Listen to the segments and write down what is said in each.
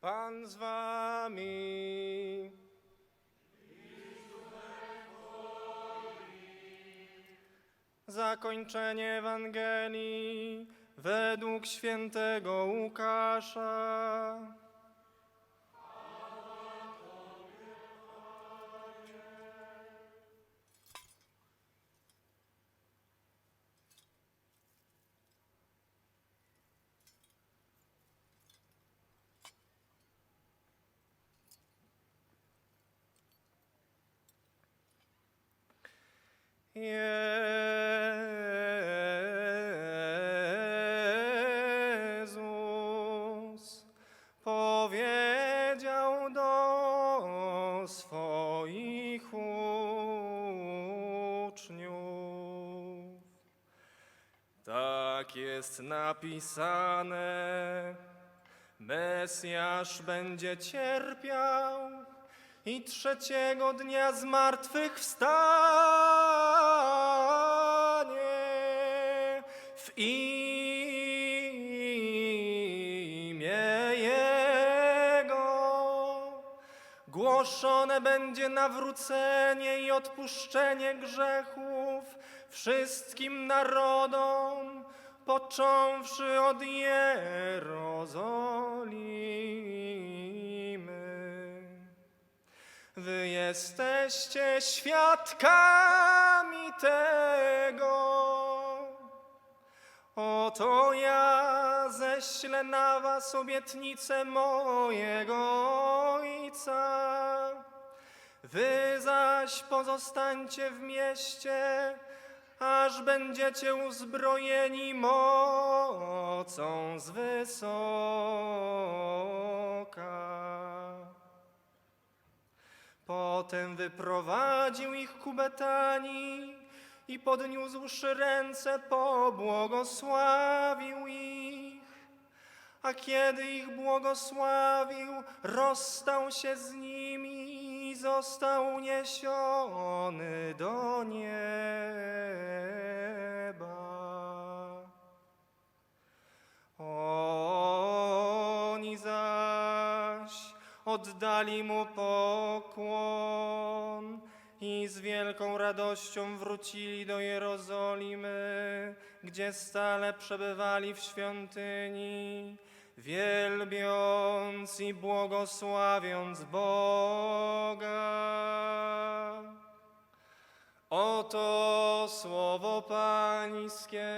Pan z wami. Zakończenie Ewangelii według świętego Łukasza. Jezus powiedział do swoich uczniów: tak jest napisane, Mesjasz będzie cierpiał i trzeciego dnia zmartwychwstanie. W imię Jego głoszone będzie nawrócenie i odpuszczenie grzechów wszystkim narodom, począwszy od Jerozolimy. Wy jesteście świadkami tego. Oto ja ześlę na was obietnicę mojego Ojca. Wy zaś pozostańcie w mieście, aż będziecie uzbrojeni mocą z wysoka. Potem wyprowadził ich ku Betanii i podniósłszy ręce, pobłogosławił ich. A kiedy ich błogosławił, rozstał się z nimi i został uniesiony do nieba. Oni zaś oddali mu pokłon i z wielką radością wrócili do Jerozolimy, gdzie stale przebywali w świątyni, wielbiąc i błogosławiąc Boga. Oto słowo Pańskie.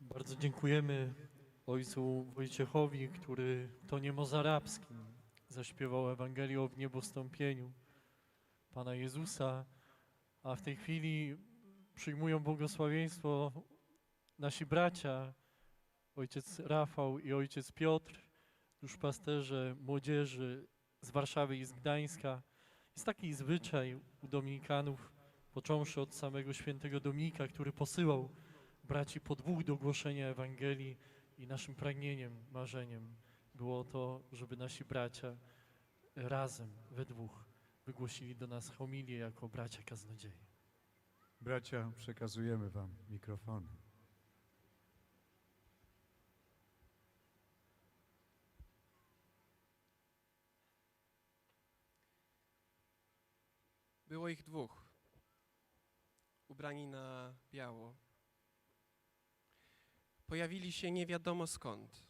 Bardzo dziękujemy ojcu Wojciechowi, który w tonie mozarabskim zaśpiewał Ewangelię o wniebostąpieniu Pana Jezusa, a w tej chwili przyjmują błogosławieństwo nasi bracia, ojciec Rafał i ojciec Piotr, duszpasterze młodzieży z Warszawy i z Gdańska. Jest taki zwyczaj u dominikanów, począwszy od samego świętego Dominika, który posyłał braci po dwóch do głoszenia Ewangelii, i naszym pragnieniem, marzeniem było to, żeby nasi bracia razem, we dwóch, wygłosili do nas homilię jako bracia kaznodzieje. Bracia, przekazujemy wam mikrofony. Było ich dwóch, ubrani na biało. Pojawili się nie wiadomo skąd.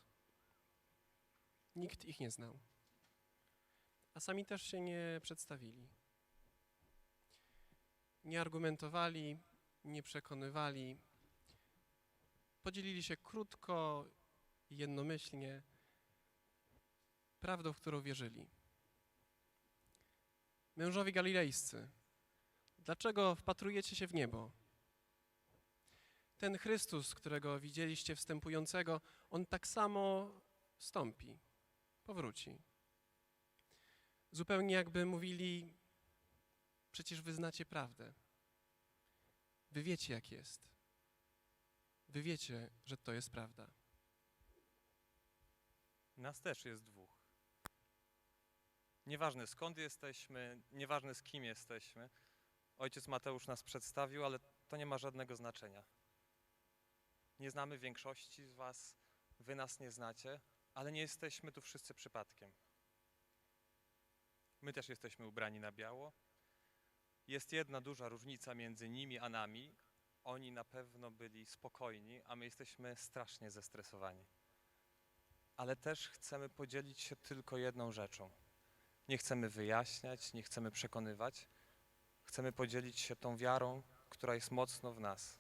Nikt ich nie znał, a sami też się nie przedstawili. Nie argumentowali, nie przekonywali. Podzielili się krótko i jednomyślnie prawdą, w którą wierzyli. Mężowie galilejscy, dlaczego wpatrujecie się w niebo? Ten Chrystus, którego widzieliście wstępującego, on tak samo wstąpi, powróci. Zupełnie jakby mówili, przecież wy znacie prawdę. Wy wiecie, jak jest. Wy wiecie, że to jest prawda. Nas też jest dwóch. Nieważne skąd jesteśmy, nieważne z kim jesteśmy. Ojciec Mateusz nas przedstawił, ale to nie ma żadnego znaczenia. Nie znamy większości z was, wy nas nie znacie, ale nie jesteśmy tu wszyscy przypadkiem. My też jesteśmy ubrani na biało. Jest jedna duża różnica między nimi a nami. Oni na pewno byli spokojni, a my jesteśmy strasznie zestresowani. Ale też chcemy podzielić się tylko jedną rzeczą. Nie chcemy wyjaśniać, nie chcemy przekonywać. Chcemy podzielić się tą wiarą, która jest mocno w nas.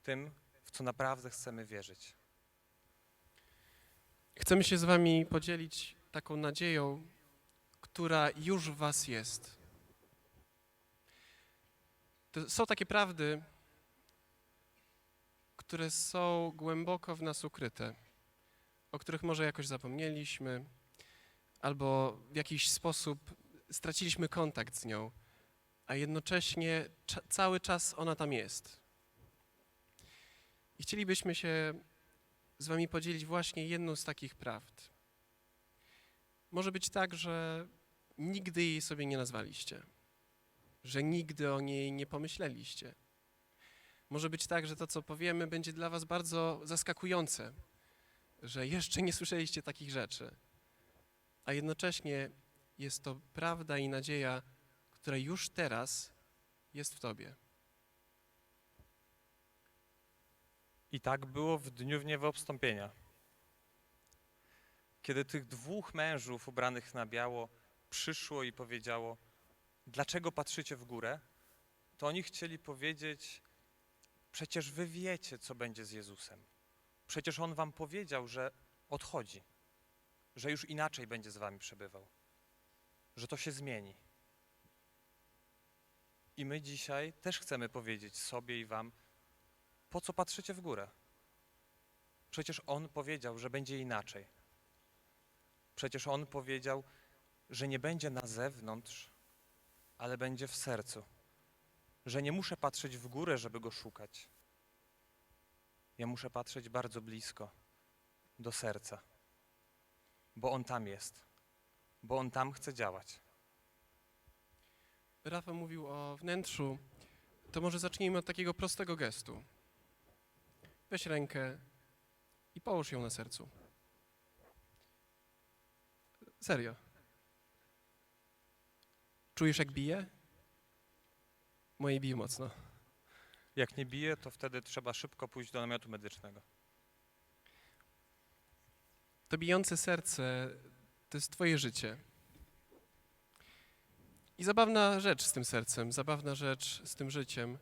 Tym, w co naprawdę chcemy wierzyć. Chcemy się z wami podzielić taką nadzieją, która już w was jest. To są takie prawdy, które są głęboko w nas ukryte, o których może jakoś zapomnieliśmy, albo w jakiś sposób straciliśmy kontakt z nią, a jednocześnie cały czas ona tam jest. I chcielibyśmy się z wami podzielić właśnie jedną z takich prawd. Może być tak, że nigdy jej sobie nie nazwaliście, że nigdy o niej nie pomyśleliście. Może być tak, że to, co powiemy, będzie dla was bardzo zaskakujące, że jeszcze nie słyszeliście takich rzeczy, a jednocześnie jest to prawda i nadzieja, która już teraz jest w tobie. I tak było w dniu Wniewobstąpienia. Kiedy tych dwóch mężów ubranych na biało przyszło i powiedziało: dlaczego patrzycie w górę? To oni chcieli powiedzieć: przecież wy wiecie, co będzie z Jezusem. Przecież On wam powiedział, że odchodzi, że już inaczej będzie z wami przebywał, że to się zmieni. I my dzisiaj też chcemy powiedzieć sobie i wam: po co patrzycie w górę? Przecież On powiedział, że będzie inaczej. Przecież On powiedział, że nie będzie na zewnątrz, ale będzie w sercu. Że nie muszę patrzeć w górę, żeby Go szukać. Ja muszę patrzeć bardzo blisko, do serca. Bo On tam jest. Bo On tam chce działać. Rafał mówił o wnętrzu, to może zacznijmy od takiego prostego gestu. Weź rękę i połóż ją na sercu. Serio. Czujesz, jak bije? Moje bije mocno. Jak nie bije, to wtedy trzeba szybko pójść do namiotu medycznego. To bijące serce to jest twoje życie. I zabawna rzecz z tym sercem, zabawna rzecz z tym życiem,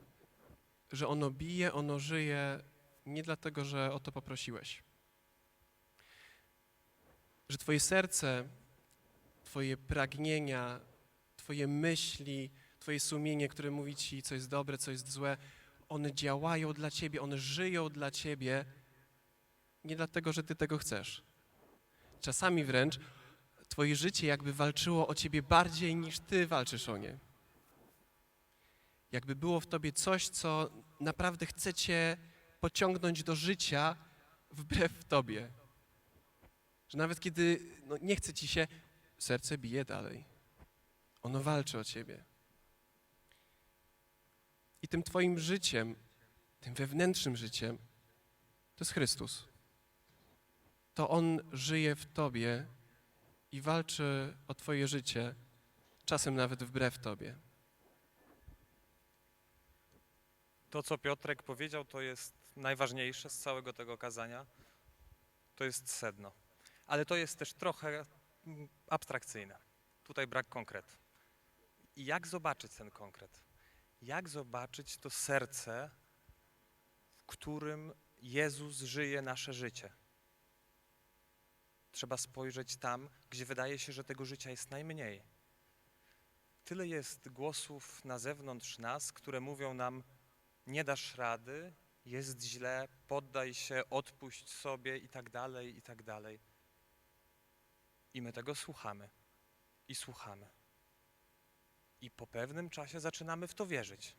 że ono bije, ono żyje nie dlatego, że o to poprosiłeś. Że twoje serce, twoje pragnienia, twoje myśli, twoje sumienie, które mówi ci, co jest dobre, co jest złe, one działają dla ciebie, one żyją dla ciebie nie dlatego, że ty tego chcesz. Czasami wręcz twoje życie jakby walczyło o ciebie bardziej niż ty walczysz o nie. Jakby było w tobie coś, co naprawdę chce cię pociągnąć do życia wbrew tobie. Że nawet kiedy nie chce ci się, serce bije dalej. Ono walczy o ciebie. I tym twoim życiem, tym wewnętrznym życiem, to jest Chrystus. To On żyje w tobie i walczy o twoje życie, czasem nawet wbrew tobie. To, co Piotrek powiedział, to jest najważniejsze z całego tego kazania. To jest sedno. Ale to jest też trochę abstrakcyjne. Tutaj brak konkretu. I jak zobaczyć ten konkret? Jak zobaczyć to serce, w którym Jezus żyje nasze życie? Trzeba spojrzeć tam, gdzie wydaje się, że tego życia jest najmniej. Tyle jest głosów na zewnątrz nas, które mówią nam: nie dasz rady, jest źle, poddaj się, odpuść sobie i tak dalej, i tak dalej. I my tego słuchamy i słuchamy. I po pewnym czasie zaczynamy w to wierzyć.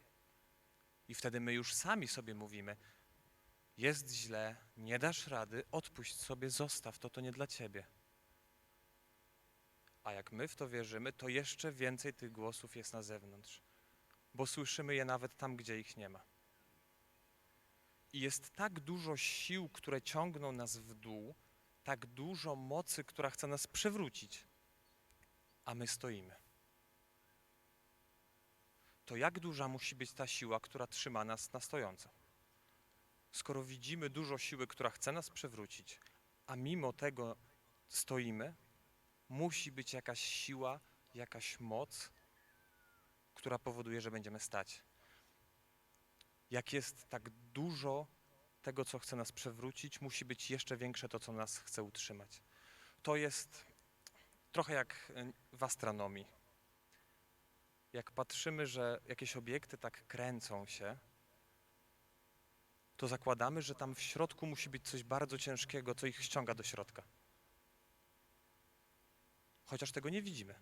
I wtedy my już sami sobie mówimy: jest źle, nie dasz rady, odpuść sobie, zostaw to, to nie dla ciebie. A jak my w to wierzymy, to jeszcze więcej tych głosów jest na zewnątrz, bo słyszymy je nawet tam, gdzie ich nie ma. I jest tak dużo sił, które ciągną nas w dół, tak dużo mocy, która chce nas przewrócić, a my stoimy. To jak duża musi być ta siła, która trzyma nas na stojąco? Skoro widzimy dużo siły, która chce nas przewrócić, a mimo tego stoimy, musi być jakaś siła, jakaś moc, która powoduje, że będziemy stać. Jak jest tak dużo tego, co chce nas przewrócić, musi być jeszcze większe to, co nas chce utrzymać. To jest trochę jak w astronomii. Jak patrzymy, że jakieś obiekty tak kręcą się, to zakładamy, że tam w środku musi być coś bardzo ciężkiego, co ich ściąga do środka. Chociaż tego nie widzimy.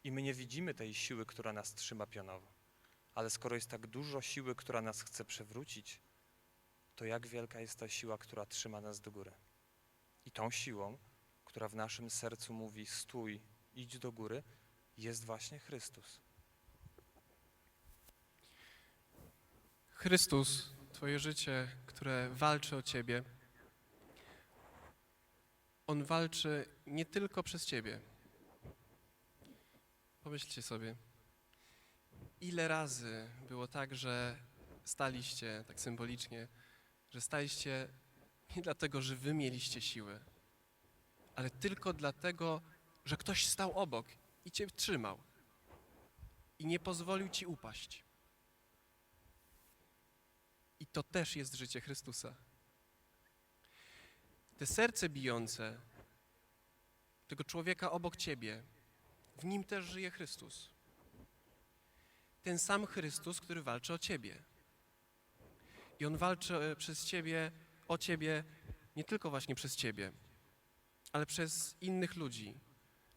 I my nie widzimy tej siły, która nas trzyma pionowo. Ale skoro jest tak dużo siły, która nas chce przewrócić, to jak wielka jest ta siła, która trzyma nas do góry. I tą siłą, która w naszym sercu mówi: stój, idź do góry, jest właśnie Chrystus. Chrystus, Twoje życie, które walczy o Ciebie, On walczy nie tylko przez Ciebie. Pomyślcie sobie, ile razy było tak, że staliście, tak symbolicznie, że staliście nie dlatego, że Wy mieliście siły, ale tylko dlatego, że ktoś stał obok i Cię trzymał i nie pozwolił Ci upaść. I to też jest życie Chrystusa. Te serce bijące tego człowieka obok Ciebie, w nim też żyje Chrystus. Ten sam Chrystus, który walczy o Ciebie. I On walczy przez Ciebie, o Ciebie, nie tylko właśnie przez Ciebie, ale przez innych ludzi.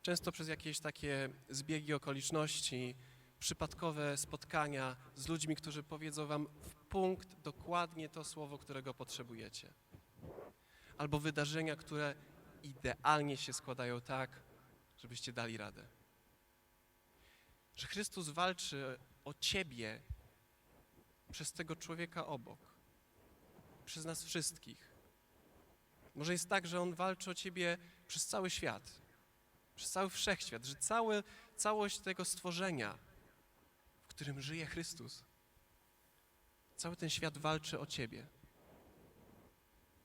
Często przez jakieś takie zbiegi okoliczności, przypadkowe spotkania z ludźmi, którzy powiedzą wam w punkt dokładnie to słowo, którego potrzebujecie. Albo wydarzenia, które idealnie się składają tak, żebyście dali radę. Że Chrystus walczy o Ciebie przez tego człowieka obok, przez nas wszystkich. Może jest tak, że On walczy o Ciebie przez cały świat, przez cały wszechświat, że całość tego stworzenia, w którym żyje Chrystus, cały ten świat walczy o Ciebie.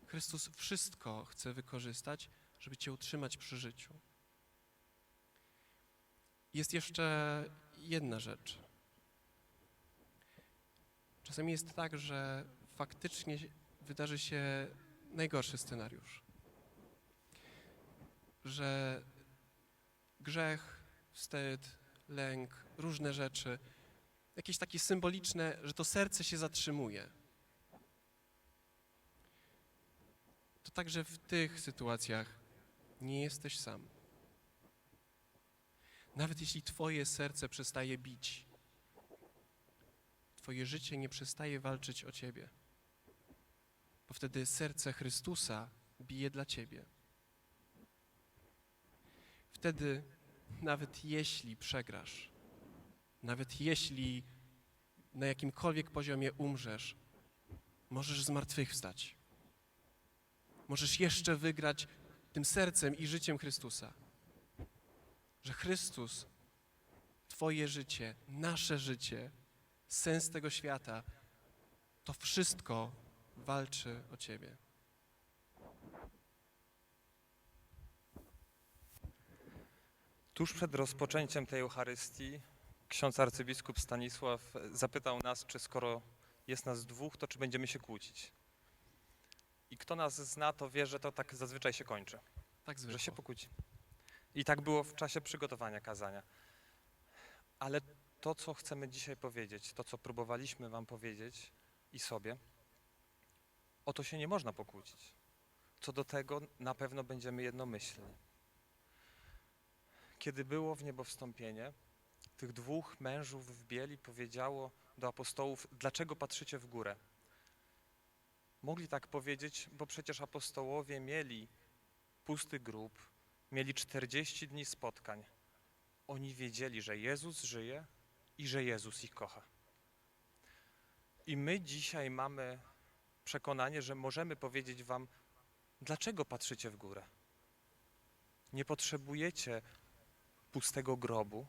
Chrystus wszystko chce wykorzystać, żeby Cię utrzymać przy życiu. Jest jeszcze jedna rzecz. Czasami jest tak, że faktycznie wydarzy się najgorszy scenariusz. Że grzech, wstyd, lęk, różne rzeczy, jakieś takie symboliczne, że to serce się zatrzymuje. To także w tych sytuacjach nie jesteś sam. Nawet jeśli Twoje serce przestaje bić, Twoje życie nie przestaje walczyć o Ciebie, bo wtedy serce Chrystusa bije dla Ciebie. Wtedy nawet jeśli przegrasz, nawet jeśli na jakimkolwiek poziomie umrzesz, możesz zmartwychwstać. Możesz jeszcze wygrać tym sercem i życiem Chrystusa. Że Chrystus, Twoje życie, nasze życie, sens tego świata, to wszystko walczy o Ciebie. Tuż przed rozpoczęciem tej Eucharystii ksiądz arcybiskup Stanisław zapytał nas, czy skoro jest nas dwóch, to czy będziemy się kłócić. I kto nas zna, to wie, że to tak zazwyczaj się kończy, Tak że się zwykle. pokłóci. I tak było w czasie przygotowania kazania. Ale to, co chcemy dzisiaj powiedzieć, to, co próbowaliśmy wam powiedzieć i sobie, o to się nie można pokłócić. Co do tego na pewno będziemy jednomyślni. Kiedy było w niebo wstąpienie, tych dwóch mężów w bieli powiedziało do apostołów, dlaczego patrzycie w górę? Mogli tak powiedzieć, bo przecież apostołowie mieli pusty grób, mieli 40 dni spotkań. Oni wiedzieli, że Jezus żyje i że Jezus ich kocha. I my dzisiaj mamy przekonanie, że możemy powiedzieć wam, dlaczego patrzycie w górę. Nie potrzebujecie pustego grobu,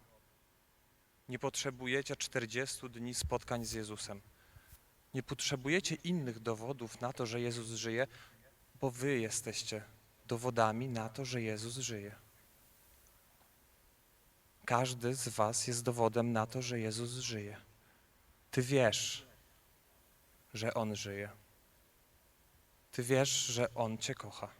nie potrzebujecie 40 dni spotkań z Jezusem. Nie potrzebujecie innych dowodów na to, że Jezus żyje, bo wy jesteście dowodami na to, że Jezus żyje. Każdy z was jest dowodem na to, że Jezus żyje. Ty wiesz, że On żyje. Ty wiesz, że On cię kocha.